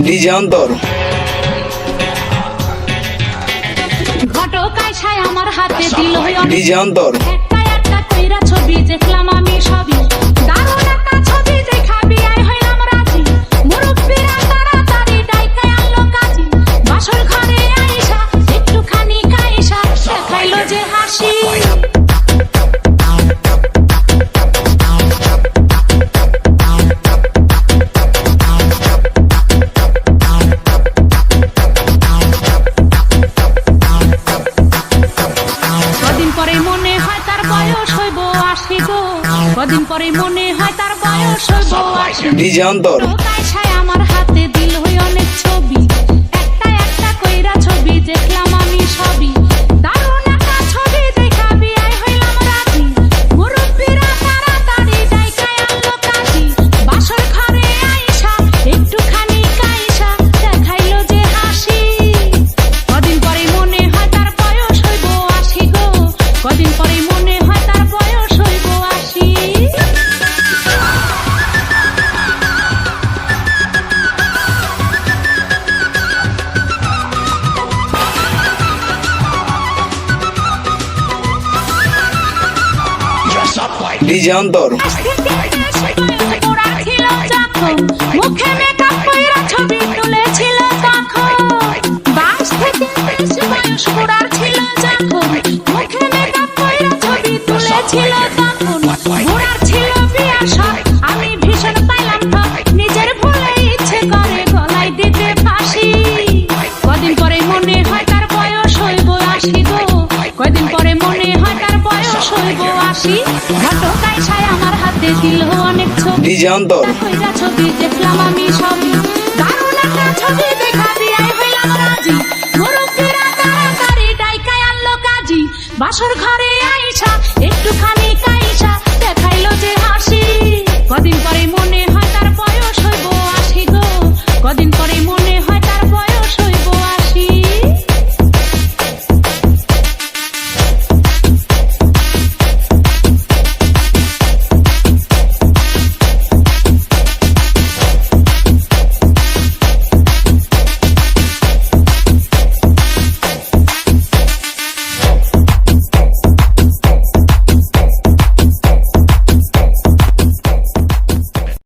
DJ অন্তর ঘটকায় ছায় আমার হাতে দিল ডিজে অন্তর একটা একটা কইরা ছবি দেখলাম আমি সবই দারুণ একটা ছবি দেখাবি আই হইলাম রাজি মুরব্বিরা তাড়াতাড়ি ডাইকায় আনলো কাজী বাসর ঘরে আইসা একটুখানি কাইসা দেখাইলো যে হাসি কদিন পরে মনে হয় তার বয়স হইব ৮০ গো কদিন পরে মনে হয় তার বয়স হইব ৮০ ডিজে অন্তর কাইসায় আমার হাতে দিল হই অনেক ছবি একটা একটা কইরা ছবি দেখলাম আমি সবই দারুণ একটা ছবি দেখাবি আই হইলাম রাজি মুরব্বিরা তাড়াতাড়ি ডাইকায় আনলো কাজী বাসর ঘরে আইসা একটুখানি কাইসা দেখাইলো যে হাসি কদিন পরে মনে হয় তার বয়স হইব ৮০ গো কদিন পরে মনে হয় তার বয়স হইব ৮০ ডিজে অন্তর মুখে মেকআপ কইরা ছবি তুলেছিল তখন বাস থেকে বেশি বয়স বুড়ার ছিল যখন মুখে মেকআপ কইরা ছবি তুলেছিল তখন বুড়ার ছিল বিয়ার শখ আমি ভীষণ পাইলাম ঠক নিজের ভুলে ইচ্ছে করে গলায় দিতে ফাঁসি কদিন পরে মনে হয় তার বয়স হইব ৮০ গো কদিন পরে মনে হয় তার বয়স হইব ৮০ ঘটকায় ছায় আমার হাতে দিল অনেক ছবি ডিজে অন্তর কইরা ছবি দেখলাম আমি সবই দারুণ একটা ছবি দেখাবি আই হইলাম রাজি মুরব্বিরা তাড়াতাড়ি ডাইকায় আনলো কাজী বাসর ঘরে আইসা একটুখানি কাইসা দেখাইলো যে হাসি কদিন পরে মনে হয় তার বয়স হইব ৮০ গো কদিন পরে